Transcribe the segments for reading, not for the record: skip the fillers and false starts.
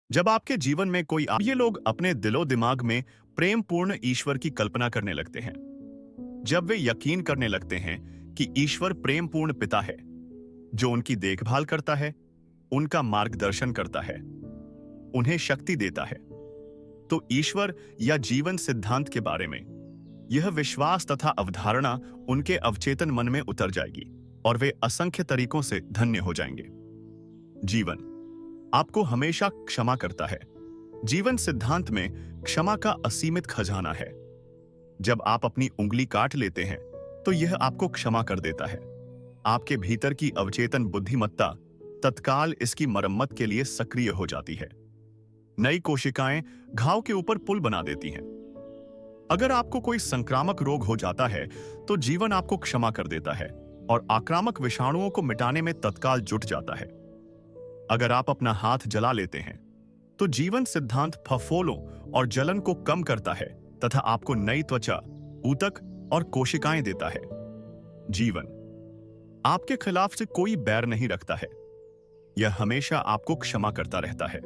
जब आपके जीवन में कोई ये लोग अपने दिलो दिमाग में प्रेम पूर्ण ईश्वर की कल्पना करने लगते हैं। जब वे यकीन करने लगते हैं कि ईश्वर प्रेम पूर्ण पिता है जो उनकी देखभाल करता है, उनका मार्गदर्शन करता है, उन्हें शक्ति देता है, तो ईश्वर या जीवन सिद्धांत के बारे में यह विश्वास तथा अवधारणा उनके अवचेतन मन में उतर जाएगी और वे असंख्य तरीकों से धन्य हो जाएंगे। जीवन आपको हमेशा क्षमा करता है। जीवन सिद्धांत में क्षमा का असीमित खजाना है। जब आप अपनी उंगली काट लेते हैं तो यह आपको क्षमा कर देता है। आपके भीतर की अवचेतन बुद्धिमत्ता तत्काल इसकी मरम्मत के लिए सक्रिय हो जाती है। नई कोशिकाएं घाव के ऊपर पुल बना देती हैं। अगर आपको कोई संक्रामक रोग हो जाता है तो जीवन आपको क्षमा कर देता है और आक्रामक विषाणुओं को मिटाने में तत्काल जुट जाता है। अगर आप अपना हाथ जला लेते हैं तो जीवन सिद्धांत फफोलों और जलन को कम करता है तथा आपको नई त्वचा, ऊतक और कोशिकाएं देता है। जीवन आपके खिलाफ से कोई बैर नहीं रखता है। यह हमेशा आपको क्षमा करता रहता है।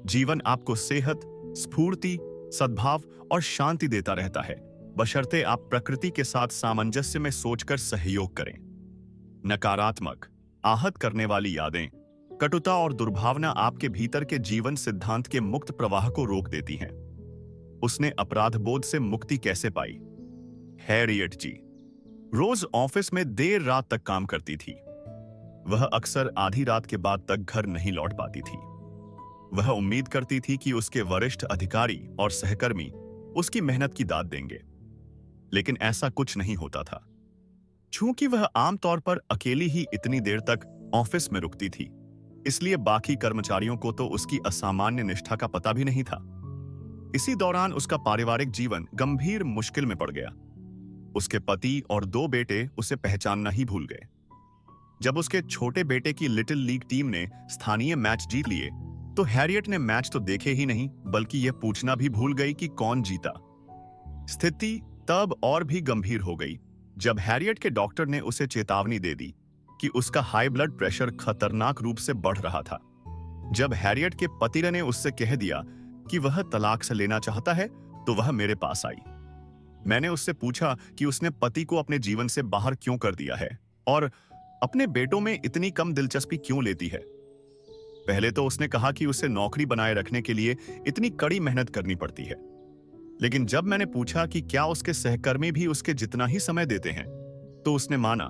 जीवन आपको सेहत, स्फूर्ति, सद्भाव और शांति देता रहता है, बशर्ते आप प्रकृति के साथ सामंजस्य में सोचकर सहयोग करें। नकारात्मक, आहत करने वाली यादें, कटुता और दुर्भावना आपके भीतर के जीवन सिद्धांत के मुक्त प्रवाह को रोक देती हैं। उसने अपराध बोध से मुक्ति कैसे पाई? हैरियट जी रोज ऑफिस में देर रात तक काम करती थी। वह अक्सर आधी रात के बाद तक घर नहीं लौट पाती थी। वह उम्मीद करती थी कि उसके वरिष्ठ अधिकारी और सहकर्मी उसकी मेहनत की दाद देंगे, लेकिन ऐसा कुछ नहीं होता था। चूंकि वह आमतौर पर अकेली ही इतनी देर तक ऑफिस में रुकती थी, इसलिए बाकी कर्मचारियों को तो उसकी असामान्य निष्ठा का पता भी नहीं था। इसी दौरान उसका पारिवारिक जीवन गंभीर मुश्किल में पड़ गया। उसके पति और 2 बेटे उसे पहचानना ही भूल गए। जब उसके छोटे बेटे की लिटिल लीग टीम ने स्थानीय मैच जीत लिए तो हैरियट ने मैच तो देखे ही नहीं, बल्कि यह पूछना भी भूल गई कि कौन जीता। स्थिति तब और भी गंभीर हो गई जब हैरियट के डॉक्टर ने उसे चेतावनी दे दी कि उसका हाई ब्लड प्रेशर खतरनाक रूप से बढ़ रहा था। जब हैरियट के पति ने उससे कह दिया कि वह तलाक से लेना चाहता है तो वह मेरे पास आई। मैंने उससे पूछा कि उसने पति को अपने जीवन से बाहर क्यों कर दिया है और अपने बेटों में इतनी कम दिलचस्पी क्यों लेती है। पहले तो उसने कहा कि उसे नौकरी बनाए रखने के लिए इतनी कड़ी मेहनत करनी पड़ती है, लेकिन जब मैंने पूछा कि क्या उसके सहकर्मी भी उसके जितना ही समय देते हैं तो उसने माना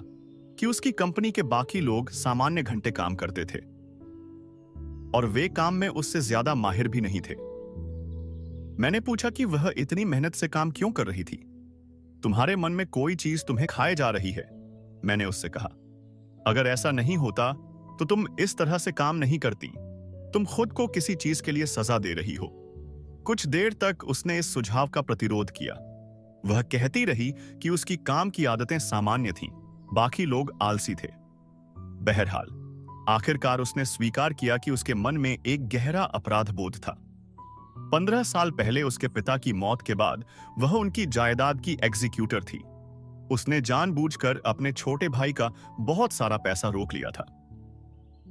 कि उसकी कंपनी के बाकी लोग सामान्य घंटे काम करते थे और वे काम में उससे ज्यादा माहिर भी नहीं थे। मैंने पूछा कि वह इतनी मेहनत से काम क्यों कर रही थी। तुम्हारे मन में कोई चीज तुम्हें खाए जा रही है, मैंने उससे कहा। अगर ऐसा नहीं होता तो तुम इस तरह से काम नहीं करती। तुम खुद को किसी चीज के लिए सजा दे रही हो। कुछ देर तक उसने इस सुझाव का प्रतिरोध किया। वह कहती रही कि उसकी काम की आदतें सामान्य थीं, बाकी लोग आलसी थे। बहरहाल आखिरकार उसने स्वीकार किया कि उसके मन में एक गहरा अपराध बोध था। 15 साल पहले उसके पिता की मौत के बाद वह उनकी जायदाद की एग्जीक्यूटर थी। उसने जानबूझकर अपने छोटे भाई का बहुत सारा पैसा रोक लिया था।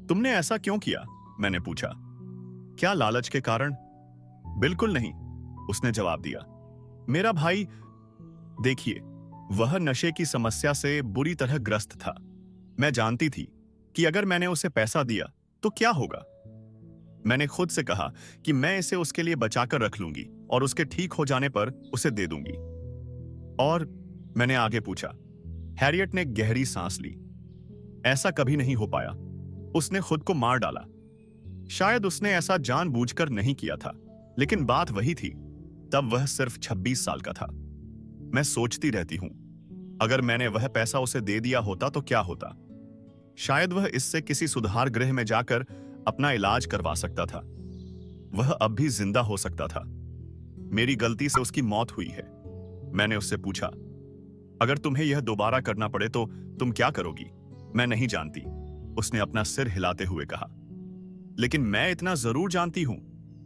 तुमने ऐसा क्यों किया? मैंने पूछा। क्या लालच के कारण? बिल्कुल नहीं, उसने जवाब दिया। मेरा भाई, देखिए, वह नशे की समस्या से बुरी तरह ग्रस्त था। मैं जानती थी कि अगर मैंने उसे पैसा दिया तो क्या होगा। मैंने खुद से कहा कि मैं इसे उसके लिए बचाकर रख लूंगी और उसके ठीक हो जाने पर उसे दे दूंगी। और मैंने आगे पूछा। हैरियट ने गहरी सांस ली। ऐसा कभी नहीं हो पाया। उसने खुद को मार डाला। शायद उसने ऐसा जानबूझकर नहीं किया था, लेकिन बात वही थी। तब वह सिर्फ 26 साल का था। मैं सोचती रहती हूं, अगर मैंने वह पैसा उसे दे दिया होता तो क्या होता। शायद वह इससे किसी सुधार गृह में जाकर अपना इलाज करवा सकता था। वह अब भी जिंदा हो सकता था। मेरी गलती से उसकी मौत हुई है। मैंने उससे पूछा, अगर तुम्हें यह दोबारा करना पड़े तो तुम क्या करोगी? मैं नहीं जानती, उसने अपना सिर हिलाते हुए कहा। लेकिन मैं इतना जरूर जानती हूं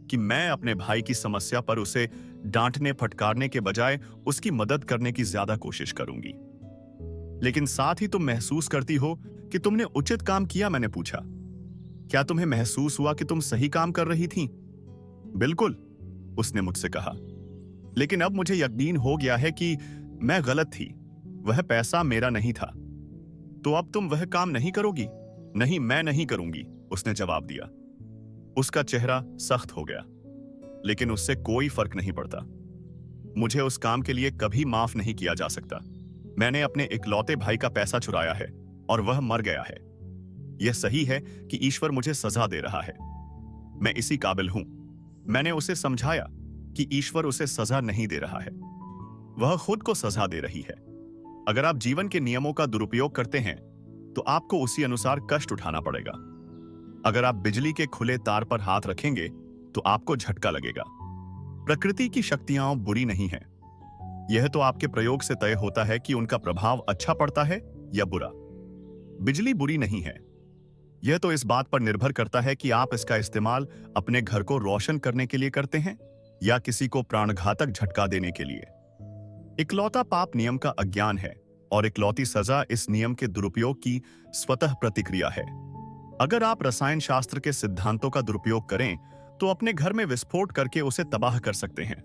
कि मैं अपने भाई की समस्या पर उसे डांटने फटकारने के बजाय उसकी मदद करने की ज्यादा कोशिश करूंगी। लेकिन साथ ही तुम महसूस करती हो कि तुमने उचित काम किया? मैंने पूछा। क्या तुम्हें महसूस हुआ कि तुम सही काम कर रही थी? बिल्कुल, उसने मुझसे कहा। लेकिन अब मुझे यकीन हो गया है कि मैं गलत थी। वह पैसा मेरा नहीं था। तो अब तुम वह काम नहीं करोगी? नहीं, मैं नहीं करूंगी, उसने जवाब दिया। उसका चेहरा सख्त हो गया, लेकिन उससे कोई फर्क नहीं पड़ता। मुझे उस काम के लिए कभी माफ नहीं किया जा सकता। मैंने अपने इकलौते भाई का पैसा चुराया है और वह मर गया है। यह सही है कि ईश्वर मुझे सजा दे रहा है। मैं इसी काबिल हूं। मैंने उसे समझाया कि ईश्वर उसे सजा नहीं दे रहा है, वह खुद को सजा दे रही है। अगर आप जीवन के नियमों का दुरुपयोग करते हैं तो आपको उसी अनुसार कष्ट उठाना पड़ेगा। अगर आप बिजली के खुले तार पर हाथ रखेंगे तो आपको झटका लगेगा। प्रकृति की शक्तियां बुरी नहीं हैं। यह तो आपके प्रयोग से तय होता है कि उनका प्रभाव अच्छा पड़ता है या बुरा। बिजली बुरी नहीं है। यह तो इस बात पर निर्भर करता है कि आप इसका इस्तेमाल अपने घर को रोशन करने के लिए करते हैं या किसी को प्राणघातक झटका देने के लिए। इकलौता पाप नियम का अज्ञान है और इकलौती सजा इस नियम के दुरुपयोग की स्वतः प्रतिक्रिया है। अगर आप रसायन शास्त्र के सिद्धांतों का दुरुपयोग करें तो अपने घर में विस्फोट करके उसे तबाह कर सकते हैं।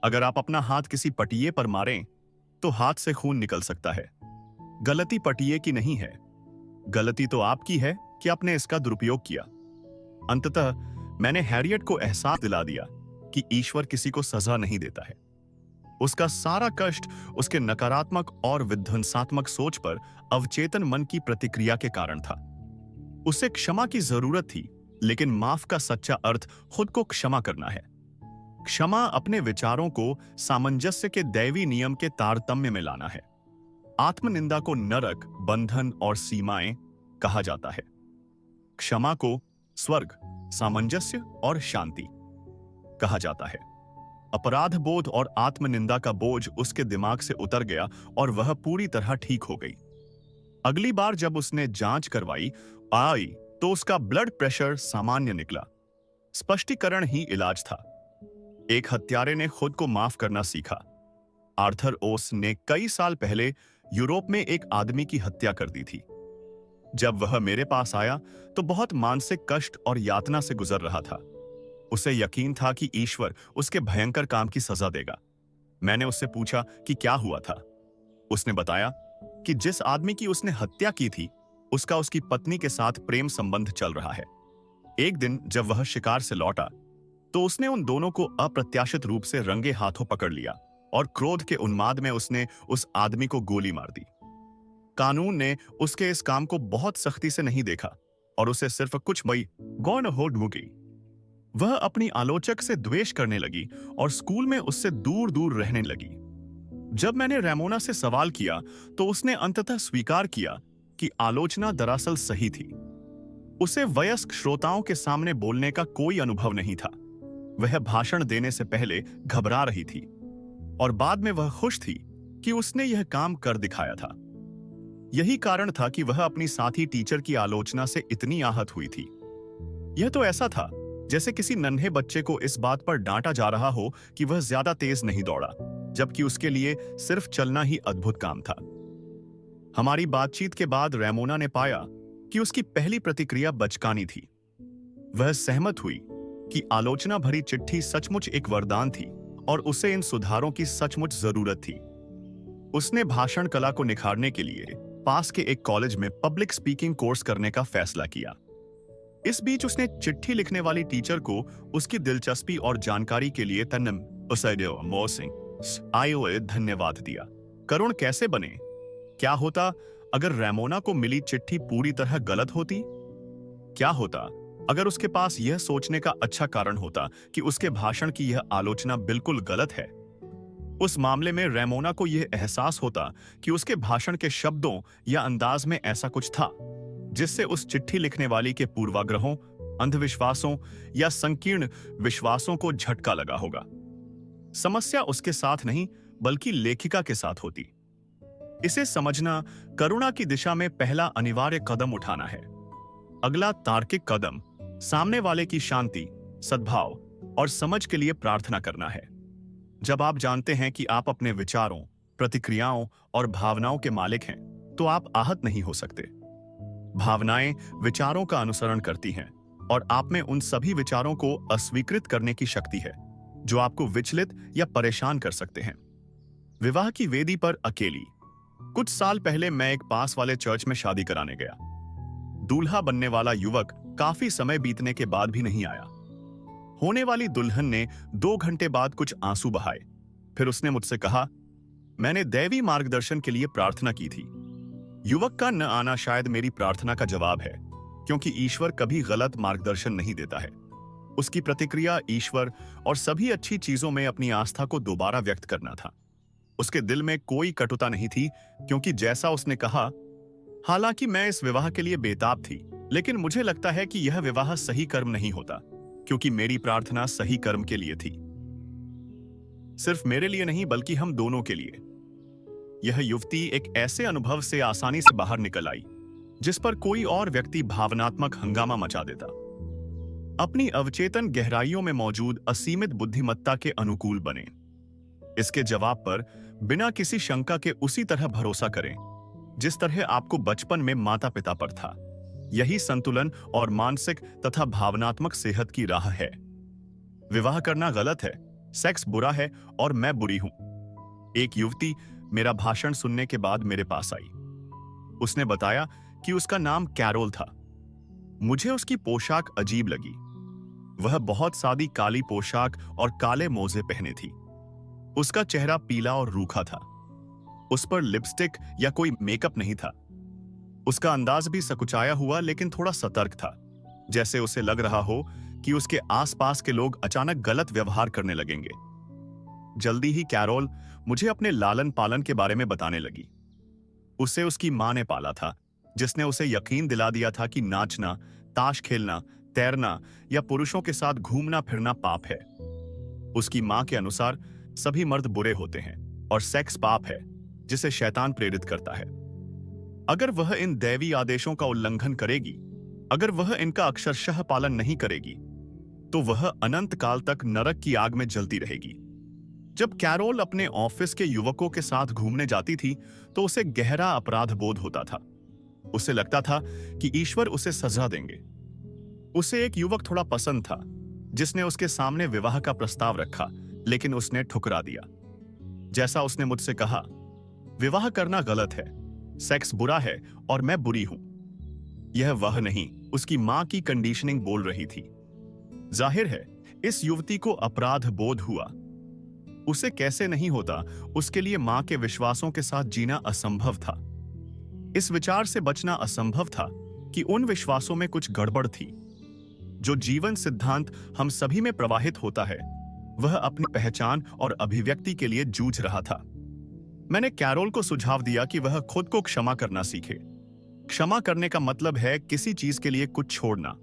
अगर आप अपना हाथ किसी पटिये पर मारें तो हाथ से खून निकल सकता है। गलती पटिये की नहीं है, गलती तो आपकी है कि आपने इसका दुरुपयोग किया। अंततः मैंने हैरियट को एहसास दिला दिया कि ईश्वर किसी को सजा नहीं देता है। उसका सारा कष्ट उसके नकारात्मक और विध्वंसात्मक सोच पर अवचेतन मन की प्रतिक्रिया के कारण था। उसे क्षमा की जरूरत थी, लेकिन माफ का सच्चा अर्थ खुद को क्षमा करना है। क्षमा अपने विचारों को सामंजस्य के दैवी नियम के तारतम्य में लाना है। आत्मनिंदा को नरक, बंधन और सीमाएं कहा जाता है। क्षमा को स्वर्ग, सामंजस्य और शांति कहा जाता है। अपराध बोध और आत्मनिंदा का बोझ उसके दिमाग से उतर गया और वह पूरी तरह ठीक हो गई। अगली बार जब उसने जांच करवाई तो उसका ब्लड प्रेशर सामान्य निकला। स्पष्टीकरण ही इलाज था। एक हत्यारे ने खुद को माफ करना सीखा। आर्थर ओस ने कई साल पहले यूरोप में एक आदमी की हत्या कर दी थी। जब वह मेरे पास आया तो बहुत मानसिक कष्ट और यातना से गुजर रहा था। उसे यकीन था कि ईश्वर उसके भयंकर काम की सजा देगा। मैंने उससे पूछा कि क्या हुआ था। उसने बताया कि जिस आदमी की उसने हत्या की थी उसका उसकी पत्नी के साथ प्रेम संबंध चल रहा है। एक दिन जब वह शिकार से लौटा तो उसने उन दोनों को अप्रत्याशित रूप से रंगे हाथों पकड़ लिया और क्रोध के उन्माद में उसने उस आदमी को गोली मार दी। कानून ने उसके इस काम को बहुत सख्ती से नहीं देखा और उसे सिर्फ कुछ मई गौन होड मुगी। वह अपनी आलोचक से द्वेष करने लगी और स्कूल में उससे दूर दूर रहने लगी। जब मैंने रैमोना से सवाल किया तो उसने अंततः स्वीकार किया कि आलोचना दरअसल सही थी। उसे वयस्क श्रोताओं के सामने बोलने का कोई अनुभव नहीं था। वह भाषण देने से पहले घबरा रही थी और बाद में वह खुश थी कि उसने यह काम कर दिखाया था। यही कारण था कि वह अपनी साथी टीचर की आलोचना से इतनी आहत हुई थी। यह तो ऐसा था जैसे किसी नन्हे बच्चे को इस बात पर डांटा जा रहा हो कि वह ज्यादा तेज नहीं दौड़ा, जबकि उसके लिए सिर्फ चलना ही अद्भुत काम था। हमारी बातचीत के बाद रैमोना ने पाया कि उसकी पहली प्रतिक्रिया बचकानी थी। वह सहमत हुई कि आलोचना भरी चिट्ठी सचमुच एक वरदान थी और उसे इन सुधारों की सचमुच जरूरत थी। उसने भाषण कला को निखारने के लिए पास के एक कॉलेज में पब्लिक स्पीकिंग कोर्स करने का फैसला किया। इस बीच उसने चिट्ठी लिखने वाली टीचर को उसकी दिलचस्पी और जानकारी के लिए धन्यवाद दिया। करुण कैसे बने? क्या होता अगर रैमोना को मिली चिट्ठी पूरी तरह गलत होती? क्या होता अगर उसके पास यह सोचने का अच्छा कारण होता कि उसके भाषण की यह आलोचना बिल्कुल गलत है? उस मामले में रैमोना को यह एहसास होता कि उसके भाषण के शब्दों या अंदाज में ऐसा कुछ था जिससे उस चिट्ठी लिखने वाली के पूर्वाग्रहों, अंधविश्वासों या संकीर्ण विश्वासों को झटका लगा होगा। समस्या उसके साथ नहीं बल्कि लेखिका के साथ होती। इसे समझना करुणा की दिशा में पहला अनिवार्य कदम उठाना है। अगला तार्किक कदम सामने वाले की शांति, सद्भाव और समझ के लिए प्रार्थना करना है। जब आप जानते हैं कि आप अपने विचारों, प्रतिक्रियाओं और भावनाओं के मालिक हैं, तो आप आहत नहीं हो सकते। भावनाएं विचारों का अनुसरण करती हैं और आप में उन सभी विचारों को अस्वीकृत करने की शक्ति है जो आपको विचलित या परेशान कर सकते हैं। विवाह की वेदी पर अकेली। कुछ साल पहले मैं एक पास वाले चर्च में शादी कराने गया। दूल्हा बनने वाला युवक काफी समय बीतने के बाद भी नहीं आया। होने वाली दुल्हन ने 2 घंटे बाद कुछ आंसू बहाए। फिर उसने मुझसे कहा, मैंने दैवी मार्गदर्शन के लिए प्रार्थना की थी। युवक का न आना शायद मेरी प्रार्थना का जवाब है, क्योंकि ईश्वर कभी गलत मार्गदर्शन नहीं देता है। उसकी प्रतिक्रिया ईश्वर और सभी अच्छी चीजों में अपनी आस्था को दोबारा व्यक्त करना था। उसके दिल में कोई कटुता नहीं थी, क्योंकि जैसा उसने कहा, हालांकि मैं इस विवाह के लिए बेताब थी, लेकिन मुझे लगता है कि यह विवाह सही कर्म नहीं होता, क्योंकि मेरी प्रार्थना सही कर्म के लिए थी। सिर्फ मेरे लिए नहीं, बल्कि हम दोनों के लिए। यह युवती एक ऐसे अनुभव से आसानी से बाहर निकल आई जिस पर कोई और व्यक्ति भावनात्मक हंगामा मचा देता। अपनी अवचेतन गहराइयों में मौजूद असीमित बुद्धिमत्ता के अनुकूल बने। इसके जवाब पर बिना किसी शंका के उसी तरह भरोसा करें जिस तरह आपको बचपन में माता पिता पर था। यही संतुलन और मानसिक तथा भावनात्मक सेहत की राह है। विवाह करना गलत है, सेक्स बुरा है और मैं बुरी हूं। एक युवती मेरा भाषण सुनने के बाद मेरे पास आई। उसने बताया कि उसका नाम कैरोल था। मुझे उसकी पोशाक अजीब लगी। वह बहुत सादी काली पोशाक और काले मोजे पहने थी। उसका चेहरा पीला और रूखा था। उस पर लिपस्टिक या कोई मेकअप नहीं था। उसका अंदाज भी सकुचाया हुआ लेकिन थोड़ा सतर्क था, जैसे उसे लग रहा हो कि उसके आसपास के लोग अचानक गलत व्यवहार करने लगेंगे। जल्दी ही कैरोल मुझे अपने लालन पालन के बारे में बताने लगी। उसे उसकी मां ने पाला था, जिसने उसे यकीन दिला दिया था कि नाचना, ताश खेलना, तैरना या पुरुषों के साथ घूमना फिरना पाप है। उसकी मां के अनुसार सभी मर्द बुरे होते हैं और सेक्स पाप है, जिसे शैतान प्रेरित करता है। अगर वह इन दैवी आदेशों का उल्लंघन करेगी, अगर वह इनका अक्षरशः पालन नहीं करेगी, तो वह अनंत काल तक नरक की आग में जलती रहेगी। जब कैरोल अपने ऑफिस के युवकों के साथ घूमने जाती थी, तो उसे गहरा अपराध बोध होता था। उसे लगता था कि ईश्वर उसे सजा देंगे। उसे एक युवक थोड़ा पसंद था, जिसने उसके सामने विवाह का प्रस्ताव रखा, लेकिन उसने ठुकरा दिया। जैसा उसने मुझसे कहा, विवाह करना गलत है, सेक्स बुरा है और मैं बुरी हूं। यह वह नहीं, उसकी मां की कंडीशनिंग बोल रही थी। जाहिर है, इस युवती को अपराध बोध हुआ। उसे कैसे नहीं होता, उसके लिए मां के विश्वासों के साथ जीना असंभव था। इस विचार से बचना असंभव था कि उन विश्वासों में कुछ गड़बड़ थी। जो जीवन सिद्धांत हम सभी में प्रवाहित होता है, वह अपनी पहचान और अभिव्यक्ति के लिए जूझ रहा था। मैंने कैरोल को सुझाव दिया कि वह खुद को क्षमा करना सीखे। क्षमा करने का मतलब है किसी चीज के लिए कुछ छोड़ना।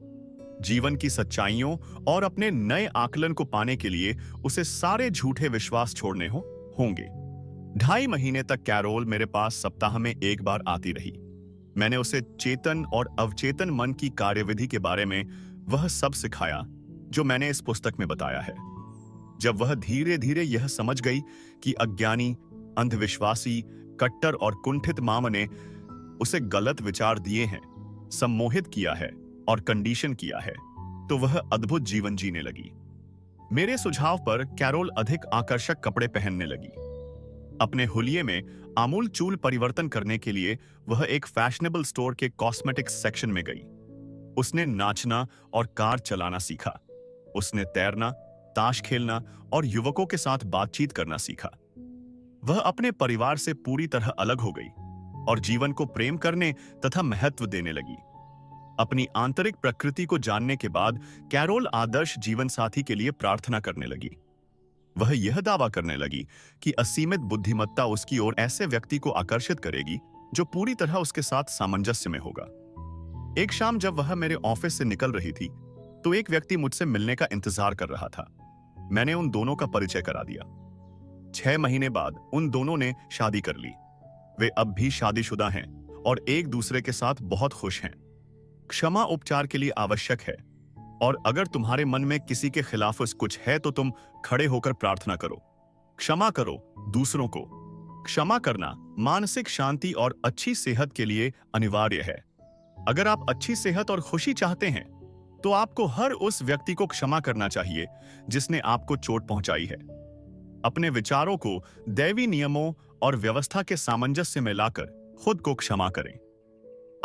जीवन की सच्चाइयों और अपने नए आकलन को पाने के लिए उसे सारे झूठे विश्वास छोड़ने होंगे। 2.5 महीने तक कैरोल मेरे पास सप्ताह में एक बार आती रही। मैंने उसे चेतन और अवचेतन मन की कार्यविधि के बारे में वह सब सिखाया जो मैंने इस पुस्तक में बताया है। जब वह धीरे धीरे यह समझ गई कि अज्ञानी, अंधविश्वासी, कट्टर और कुंठित मां ने उसे गलत विचार दिए हैं, सम्मोहित किया है और कंडीशन किया है, तो वह अद्भुत जीवन जीने लगी। मेरे सुझाव पर कैरोल अधिक आकर्षक कपड़े पहनने लगी। अपने हुलिये में आमूल चूल परिवर्तन करने के लिए वह एक फैशनेबल स्टोर के कॉस्मेटिक्स सेक्शन में गई। उसने नाचना और कार चलाना सीखा। उसने तैरना, ताश खेलना और युवकों के साथ बातचीत करना सीखा। वह अपने परिवार से पूरी तरह अलग हो गई और जीवन को प्रेम करने तथा महत्व देने लगी। अपनी आंतरिक प्रकृति को जानने के बाद कैरोल आदर्श जीवन साथी के लिए प्रार्थना करने लगी। वह यह दावा करने लगी कि असीमित बुद्धिमत्ता उसकी ओर ऐसे व्यक्ति को आकर्षित करेगी जो पूरी तरह उसके साथ सामंजस्य में होगा। एक शाम जब वह मेरे ऑफिस से निकल रही थी, तो एक व्यक्ति मुझसे मिलने का इंतजार कर रहा था। मैंने उन दोनों का परिचय करा दिया। 6 महीने बाद उन दोनों ने शादी कर ली। वे अब भी शादीशुदा हैं और एक दूसरे के साथ बहुत खुश हैं। क्षमा उपचार के लिए आवश्यक है, और अगर तुम्हारे मन में किसी के खिलाफ कुछ है तो तुम खड़े होकर प्रार्थना करो। क्षमा करो दूसरों को। क्षमा करना मानसिक शांति और अच्छी सेहत के लिए अनिवार्य है। अगर आप अच्छी सेहत और खुशी चाहते हैं, तो आपको हर उस व्यक्ति को क्षमा करना चाहिए जिसने आपको चोट पहुंचाई है। अपने विचारों को दैवी नियमों और व्यवस्था के सामंजस्य में लाकर खुद को क्षमा करें।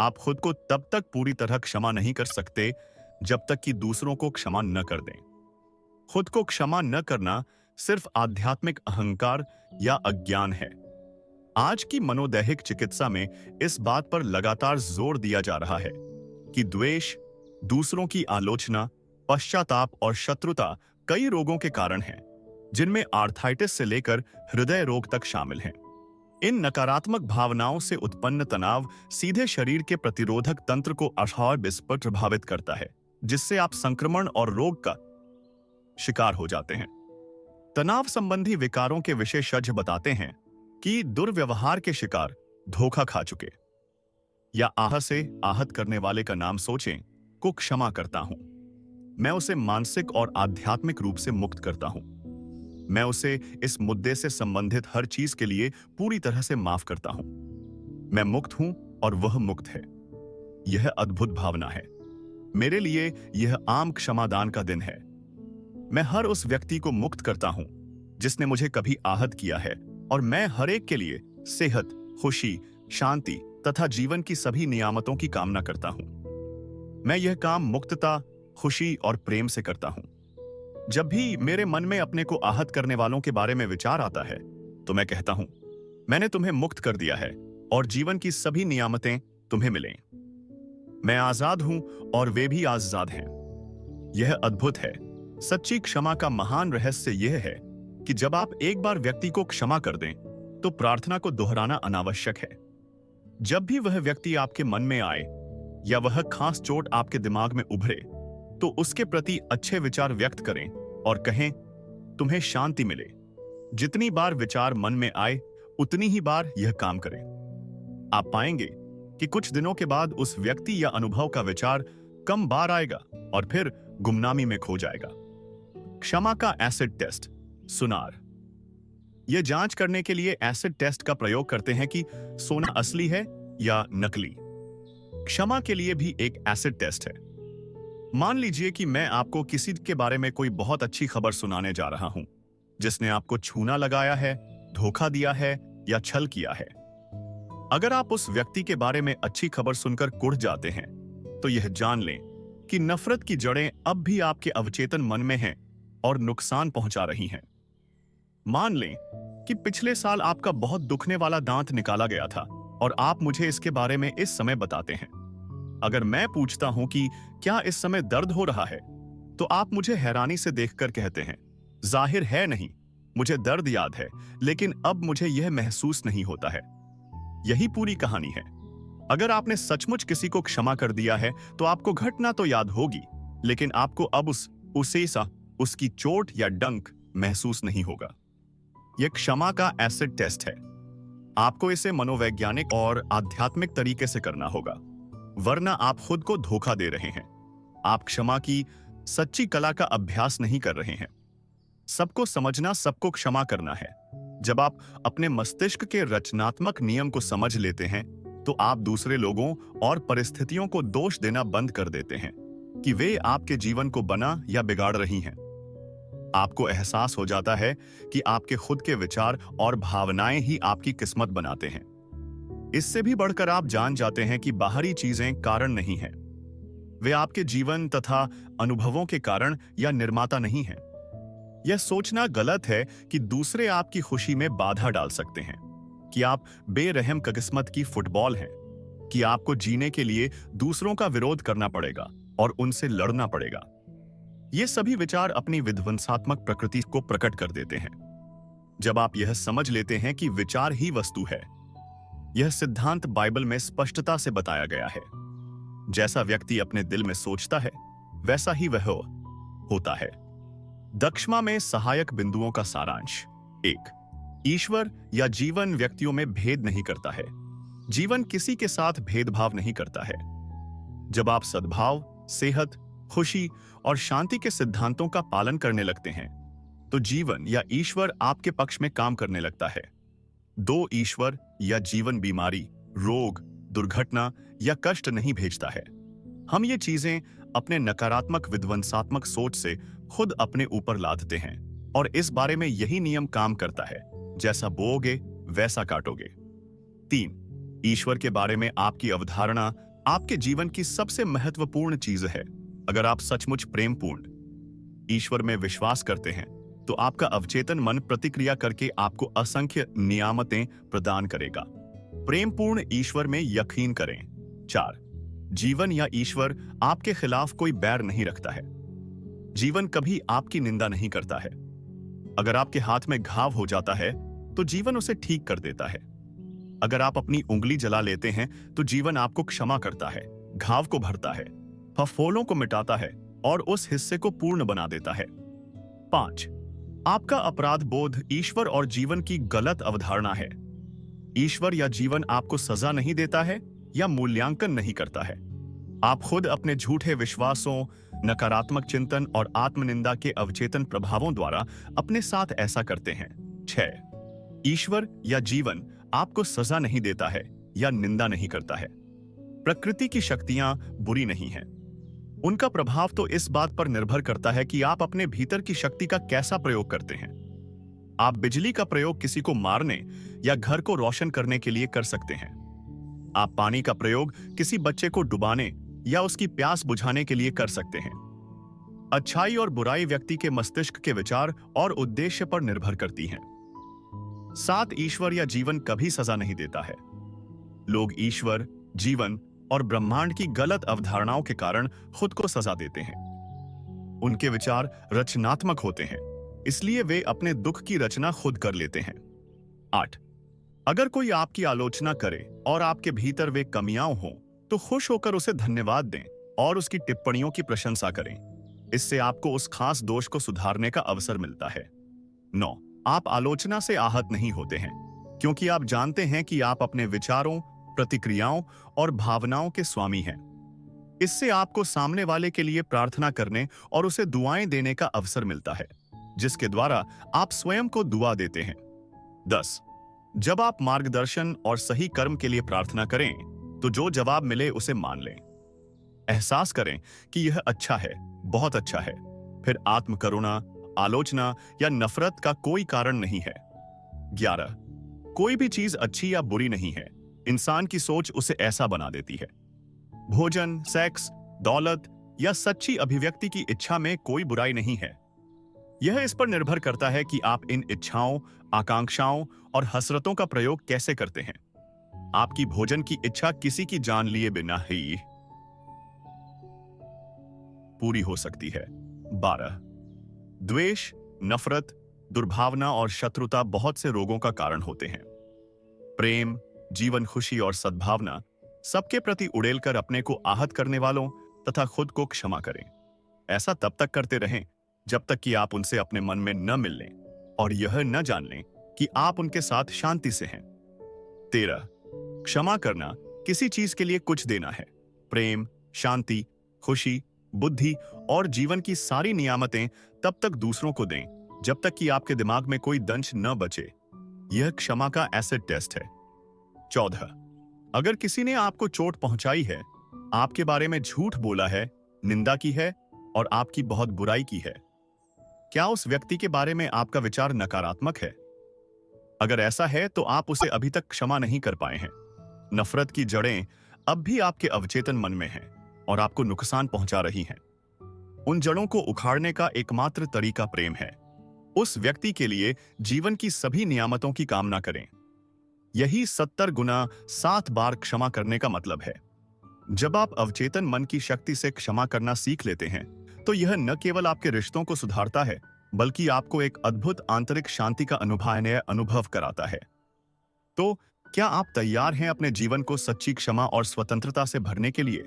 आप खुद को तब तक पूरी तरह क्षमा नहीं कर सकते जब तक कि दूसरों को क्षमा न कर दें। खुद को क्षमा न करना सिर्फ आध्यात्मिक अहंकार या अज्ञान है। आज की मनोदैहिक चिकित्सा में इस बात पर लगातार जोर दिया जा रहा है कि द्वेष, दूसरों की आलोचना, पश्चाताप और शत्रुता कई रोगों के कारण हैं, जिनमें आर्थराइटिस से लेकर हृदय रोग तक शामिल हैं। इन नकारात्मक भावनाओं से उत्पन्न तनाव सीधे शरीर के प्रतिरोधक तंत्र को पर प्रभावित करता है, जिससे आप संक्रमण और रोग का शिकार हो जाते हैं। तनाव संबंधी विकारों के विशेषज्ञ बताते हैं कि दुर्व्यवहार के शिकार, धोखा खा चुके या आहत करने वाले का नाम सोचें को क्षमा करता हूं। मैं उसे मानसिक और आध्यात्मिक रूप से मुक्त करता हूं। मैं उसे इस मुद्दे से संबंधित हर चीज के लिए पूरी तरह से माफ करता हूं। मैं मुक्त हूं और वह मुक्त है। यह अद्भुत भावना है। मेरे लिए यह आम क्षमादान का दिन है। मैं हर उस व्यक्ति को मुक्त करता हूं जिसने मुझे कभी आहत किया है, और मैं हर एक के लिए सेहत, खुशी, शांति तथा जीवन की सभी नियामतों की कामना करता हूं। मैं यह काम मुक्तता, खुशी और प्रेम से करता हूं। जब भी मेरे मन में अपने को आहत करने वालों के बारे में विचार आता है, तो मैं कहता हूं, मैंने तुम्हें मुक्त कर दिया है और जीवन की सभी नियामतें तुम्हें मिलें। मैं आजाद हूं और वे भी आजाद हैं। यह अद्भुत है। सच्ची क्षमा का महान रहस्य यह है कि जब आप एक बार व्यक्ति को क्षमा कर दें, तो प्रार्थना को दोहराना अनावश्यक है। जब भी वह व्यक्ति आपके मन में आए या वह खास चोट आपके दिमाग में उभरे, तो उसके प्रति अच्छे विचार व्यक्त करें और कहें, तुम्हें शांति मिले। जितनी बार विचार मन में आए, उतनी ही बार यह काम करें। आप पाएंगे कि कुछ दिनों के बाद उस व्यक्ति या अनुभव का विचार कम बार आएगा और फिर गुमनामी में खो जाएगा। क्षमा का एसिड टेस्ट। सुनार। यह जांच करने के लिए एसिड टेस्ट का प्रयोग करते हैं कि सोना असली है या नकली। क्षमा के लिए भी एक एसिड टेस्ट है। मान लीजिए कि मैं आपको किसी के बारे में कोई बहुत अच्छी खबर सुनाने जा रहा हूं, जिसने आपको छूना लगाया है, धोखा दिया है या छल किया है। अगर आप उस व्यक्ति के बारे में अच्छी खबर सुनकर कुढ़ जाते हैं, तो यह जान लें कि नफरत की जड़ें अब भी आपके अवचेतन मन में हैं और नुकसान पहुंचा रही हैं। मान लें कि पिछले साल आपका बहुत दुखने वाला दांत निकाला गया था और आप मुझे इसके बारे में इस समय बताते हैं। अगर मैं पूछता हूं कि क्या इस समय दर्द हो रहा है, तो आप मुझे हैरानी से देखकर कहते हैं, जाहिर है नहीं, मुझे दर्द याद है, लेकिन अब मुझे यह महसूस नहीं होता है। यही पूरी कहानी है। अगर आपने सचमुच किसी को क्षमा कर दिया है, तो आपको घटना तो याद होगी, लेकिन आपको अब उसकी चोट या डंक महसूस नहीं होगा। यह क्षमा का एसिड टेस्ट है। आपको इसे मनोवैज्ञानिक और आध्यात्मिक तरीके से करना होगा, वरना आप खुद को धोखा दे रहे हैं। आप क्षमा की सच्ची कला का अभ्यास नहीं कर रहे हैं। सबको समझना, सबको क्षमा करना है। जब आप अपने मस्तिष्क के रचनात्मक नियम को समझ लेते हैं, तो आप दूसरे लोगों और परिस्थितियों को दोष देना बंद कर देते हैं कि वे आपके जीवन को बना या बिगाड़ रही हैं। आपको एहसास हो जाता है कि आपके खुद के विचार और भावनाएं ही आपकी किस्मत बनाते हैं। इससे भी बढ़कर आप जान जाते हैं कि बाहरी चीजें कारण नहीं हैं। वे आपके जीवन तथा अनुभवों के कारण या निर्माता नहीं हैं। यह सोचना गलत है कि दूसरे आपकी खुशी में बाधा डाल सकते हैं, कि आप बेरहम किस्मत की फुटबॉल हैं, कि आपको जीने के लिए दूसरों का विरोध करना पड़ेगा और उनसे लड़ना पड़ेगा। ये सभी विचार अपनी विध्वंसात्मक प्रकृति को प्रकट कर देते हैं। जब आप यह समझ लेते हैं कि विचार ही वस्तु है, यह सिद्धांत बाइबल में स्पष्टता से बताया गया है। जैसा व्यक्ति अपने दिल में सोचता है, वैसा ही वह होता है। दक्षमा में सहायक बिंदुओं का सारांश। 1. ईश्वर या जीवन व्यक्तियों में भेद नहीं करता है। जीवन किसी के साथ भेदभाव नहीं करता है। जब आप सद्भाव, सेहत, खुशी और शांति के सिद्धांतों का पालन करने लगते हैं, तो जीवन या ईश्वर आपके पक्ष में काम करने लगता है। 2. ईश्वर या जीवन बीमारी, रोग, दुर्घटना या कष्ट नहीं भेजता है। हम ये चीजें अपने नकारात्मक विध्वंसात्मक सोच से खुद अपने ऊपर लादते हैं और इस बारे में यही नियम काम करता है, जैसा बोओगे वैसा काटोगे। 3, ईश्वर के बारे में आपकी अवधारणा आपके जीवन की सबसे महत्वपूर्ण चीज है। अगर आप सचमुच प्रेमपूर्ण ईश्वर में विश्वास करते हैं तो आपका अवचेतन मन प्रतिक्रिया करके आपको असंख्य नियामतें प्रदान करेगा। प्रेमपूर्ण ईश्वर में यकीन करें। 4, जीवन या ईश्वर आपके खिलाफ कोई बैर नहीं रखता है। जीवन कभी आपकी निंदा नहीं करता है। अगर आपके हाथ में घाव हो जाता है तो जीवन उसे ठीक कर देता है। अगर आप अपनी उंगली जला लेते हैं तो जीवन आपको क्षमा करता है, घाव को भरता है, फफोलों को मिटाता है और उस हिस्से को पूर्ण बना देता है। 5, आपका अपराध बोध ईश्वर और जीवन की गलत अवधारणा है। ईश्वर या जीवन आपको सजा नहीं देता है या मूल्यांकन नहीं करता है। आप खुद अपने झूठे विश्वासों, नकारात्मक चिंतन और आत्मनिंदा के अवचेतन प्रभावों द्वारा अपने साथ ऐसा करते हैं। 6, ईश्वर या जीवन आपको सजा नहीं देता है या निंदा नहीं करता है। प्रकृति की शक्तियां बुरी नहीं हैं। उनका प्रभाव तो इस बात पर निर्भर करता है कि आप अपने भीतर की शक्ति का कैसा प्रयोग करते हैं। आप बिजली का प्रयोग किसी को मारने या घर को रोशन करने के लिए कर सकते हैं। आप पानी का प्रयोग किसी बच्चे को डुबाने या उसकी प्यास बुझाने के लिए कर सकते हैं। अच्छाई और बुराई व्यक्ति के मस्तिष्क के विचार और उद्देश्य पर निर्भर करती हैं। 7, ईश्वर या जीवन कभी सजा नहीं देता है। लोग ईश्वर, जीवन और ब्रह्मांड की गलत अवधारणाओं के कारण खुद को सजा देते हैं। उनके विचार रचनात्मक होते हैं, इसलिए वे अपने दुख की रचना खुद कर लेते हैं। 8, अगर कोई आपकी आलोचना करे और आपके भीतर वे कमियां हों तो खुश होकर उसे धन्यवाद दें और उसकी टिप्पणियों की प्रशंसा करें। इससे आपको उस खास दोष को सुधारने का अवसर मिलता है। 9, आप आलोचना से आहत नहीं होते हैं क्योंकि आप जानते हैं कि आप अपने विचारों, प्रतिक्रियाओं और भावनाओं के स्वामी हैं। इससे आपको सामने वाले के लिए प्रार्थना करने और उसे दुआएं देने का अवसर मिलता है, जिसके द्वारा आप स्वयं को दुआ देते हैं। 10, जब आप मार्गदर्शन और सही कर्म के लिए प्रार्थना करें तो जो जवाब मिले उसे मान लें। एहसास करें कि यह अच्छा है, बहुत अच्छा है। फिर आत्मकरुणा, आलोचना या नफरत का कोई कारण नहीं है। 11, कोई भी चीज अच्छी या बुरी नहीं है, इंसान की सोच उसे ऐसा बना देती है। भोजन, सेक्स, दौलत या सच्ची अभिव्यक्ति की इच्छा में कोई बुराई नहीं है। यह इस पर निर्भर करता है कि आप इन इच्छाओं, आकांक्षाओं और हसरतों का प्रयोग कैसे करते हैं। आपकी भोजन की इच्छा किसी की जान लिए बिना ही पूरी हो सकती है। 12, द्वेष, नफरत, दुर्भावना और शत्रुता बहुत से रोगों का कारण होते हैं। प्रेम, जीवन, खुशी और सद्भावना सबके प्रति उड़ेलकर अपने को आहत करने वालों तथा खुद को क्षमा करें। ऐसा तब तक करते रहें जब तक कि आप उनसे अपने मन में न मिल लें और यह न जान लें कि आप उनके साथ शांति से हैं। 13, क्षमा करना किसी चीज के लिए कुछ देना है। प्रेम, शांति, खुशी, बुद्धि और जीवन की सारी नियामतें तब तक दूसरों को दें जब तक कि आपके दिमाग में कोई दंश न बचे। यह क्षमा का एसिड टेस्ट है। 14, अगर किसी ने आपको चोट पहुंचाई है, आपके बारे में झूठ बोला है, निंदा की है और आपकी बहुत बुराई की है, क्या उस व्यक्ति के बारे में आपका विचार नकारात्मक है? अगर ऐसा है तो आप उसे अभी तक क्षमा नहीं कर पाए हैं। नफरत की जड़ें अब भी आपके अवचेतन मन में हैं और आपको नुकसान पहुंचा रही हैं। उन जड़ों को उखाड़ने का एकमात्र तरीका प्रेम है। उस व्यक्ति के लिए जीवन की सभी नियामतों की कामना करें। यही 70 गुना 7 बार क्षमा करने का मतलब है। जब आप अवचेतन मन की शक्ति से क्षमा करना सीख लेते हैं तो यह न केवल आपके रिश्तों को सुधारता है बल्कि आपको एक अद्भुत आंतरिक शांति का अनुभव कराता है। तो क्या आप तैयार हैं अपने जीवन को सच्ची क्षमा और स्वतंत्रता से भरने के लिए?